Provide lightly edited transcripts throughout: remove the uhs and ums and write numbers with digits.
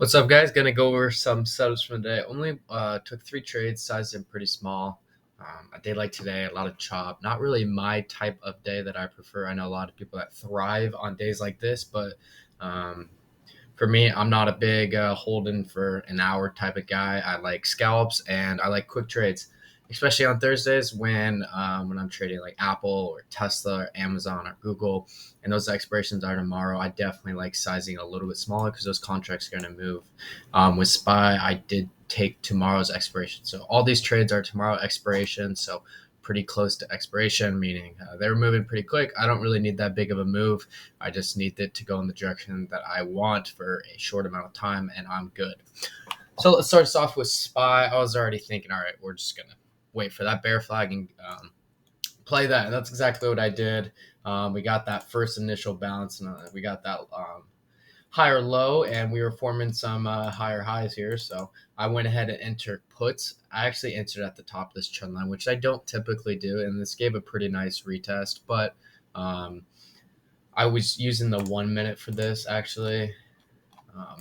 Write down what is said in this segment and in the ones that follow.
What's up, guys? Gonna go over some setups from the day. Only took three trades, sized them pretty small. A day like today, a lot of chop. Not really my type of day that I prefer. I know a lot of people that thrive on days like this, but um, for me, I'm not a big holding for an hour type of guy. I like scallops and I like quick trades, especially on Thursdays when I'm trading like Apple or Tesla or Amazon or Google, and those expirations are tomorrow. I definitely like sizing a little bit smaller because those contracts are going to move. With SPY, I did take tomorrow's expiration, so all these trades are tomorrow expiration. So pretty close to expiration, meaning they're moving pretty quick. I don't really need that big of a move. I just need it to go in the direction that I want for a short amount of time, and I'm good. So let's start us off with SPY. I was already thinking, all right, we're just going to wait for that bear flag and play that. And that's exactly what I did. We got that first initial bounce, and we got that higher low, and we were forming some higher highs here. So I went ahead and entered puts. I actually entered at the top of this trend line, which I don't typically do, and this gave a pretty nice retest. But um, I was using the 1 minute for this actually.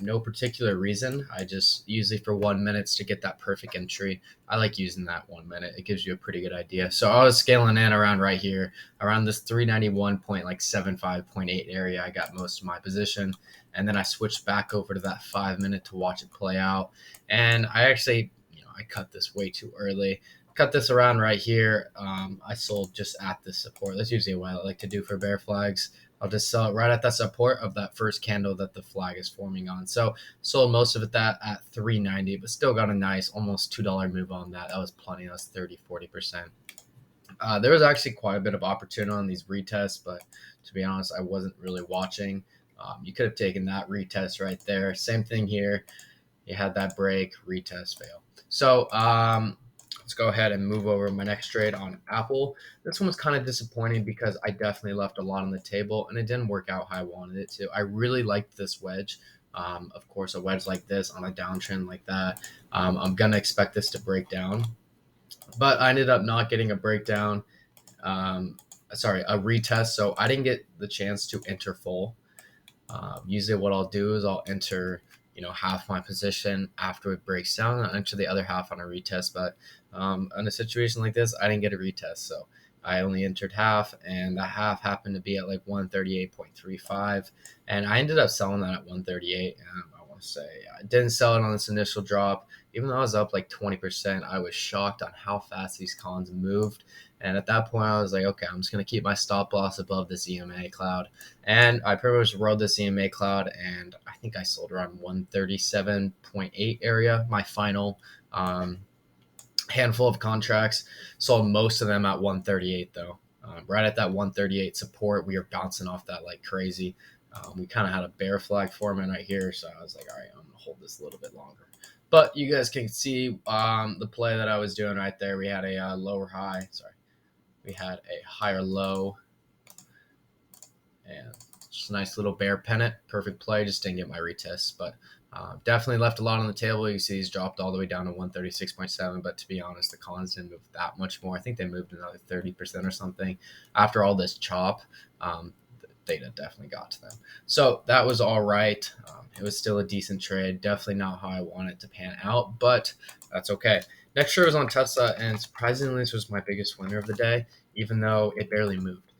No particular reason. I just usually for 1 minute to get that perfect entry. I like using that 1 minute. It gives you a pretty good idea. So I was scaling in around right here, around this 391.75.8 area. I got most of my position, and then I switched back over to that 5 minute to watch it play out. And I actually, I cut this way too early. Cut this around right here. I sold just at this support. That's usually what I like to do for bear flags. I'll just sell it right at that support of that first candle that the flag is forming on. So sold most of it that at 390, but still got a nice almost $2 move on that. That was plenty. That was 30-40%. There was actually quite a bit of opportunity on these retests, but to be honest, I wasn't really watching. You could have taken that retest right there. Same thing here. You had that break, retest, fail. So let's go ahead and move over my next trade on Apple. This one was kind of disappointing because I definitely left a lot on the table and it didn't work out how I wanted it to. I really liked this wedge. Of course, a wedge like this on a downtrend like that, I'm going to expect this to break down. But I ended up not getting a breakdown. A retest. So I didn't get the chance to enter full. Usually what I'll do is I'll enter half my position after it breaks down. I'll enter the other half on a retest. But in a situation like this, I didn't get a retest. So I only entered half, and that half happened to be at like 138.35. And I ended up selling that at 138. I want to say I didn't sell it on this initial drop. Even though I was up like 20%, I was shocked on how fast these cons moved. And at that point, I was like, okay, I'm just going to keep my stop loss above this EMA cloud. And I pretty much rode this EMA cloud, and I think I sold around 137.8 area. My final handful of contracts, sold most of them at 138 though. Right at that 138 support, we were bouncing off that like crazy. We kind of had a bear flag forming right here, so I was like, all right, I'm gonna hold this a little bit longer. But you guys can see the play that I was doing right there. We had a lower high. Sorry, we had a higher low, and just a nice little bear pennant. Perfect play. Just didn't get my retest, but definitely left a lot on the table. You see these dropped all the way down to 136.7, but to be honest, the cons didn't move that much more. I think they moved another 30% or something. After all this chop, the data definitely got to them. So that was all right. It was still a decent trade. Definitely not how I wanted to pan out, but that's okay. Next trade was on Tesla, and surprisingly, this was my biggest winner of the day, even though it barely moved.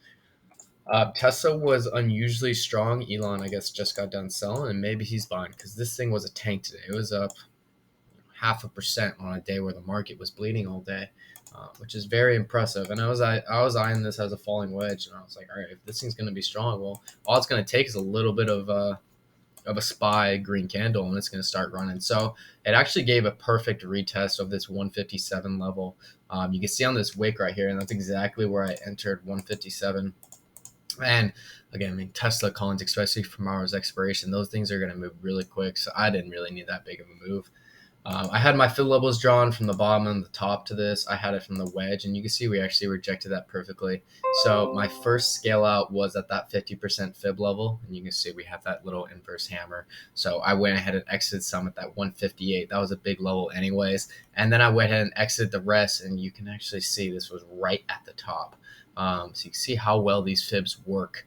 Tesla was unusually strong. Elon, I guess, just got done selling, and maybe he's buying because this thing was a tank today. It was up 0.5% on a day where the market was bleeding all day, which is very impressive. And I was eyeing this as a falling wedge, and I was like, all right, if this thing's going to be strong, well, all it's going to take is a little bit of a SPY green candle, and it's going to start running. So it actually gave a perfect retest of this 157 level. You can see on this wick right here, and that's exactly where I entered 157. And again, I mean, Tesla coins, especially from tomorrow's expiration, those things are going to move really quick. So I didn't really need that big of a move. I had my fill levels drawn from the bottom and the top to this. I had it from the wedge, and you can see we actually rejected that perfectly. So my first scale out was at that 50% fib level, and you can see we have that little inverse hammer. So I went ahead and exited some at that 158. That was a big level anyways. And then I went ahead and exited the rest, and you can actually see this was right at the top. So you can see how well these fibs work.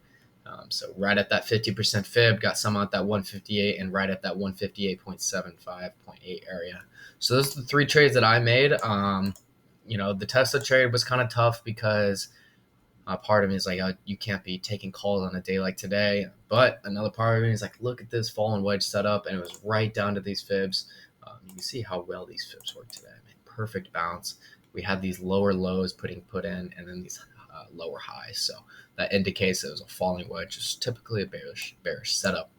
So right at that 50% fib, got some at that 158 and right at that 158.75.8 area. So those are the three trades that I made. The Tesla trade was kind of tough because part of me is like, you can't be taking calls on a day like today. But another part of me is like, look at this fallen wedge setup, and it was right down to these fibs. You can see how well these fibs work today. I mean, perfect bounce. We had these lower lows put in, and then these lower highs. So that indicates it was a falling wedge, which is typically a bearish setup.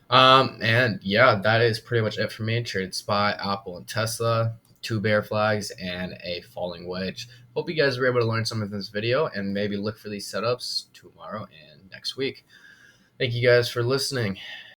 And yeah, that is pretty much it for me. Traded SPY, Apple, and Tesla, 2 bear flags, and a falling wedge. Hope you guys were able to learn something from this video and maybe look for these setups tomorrow and next week. Thank you guys for listening.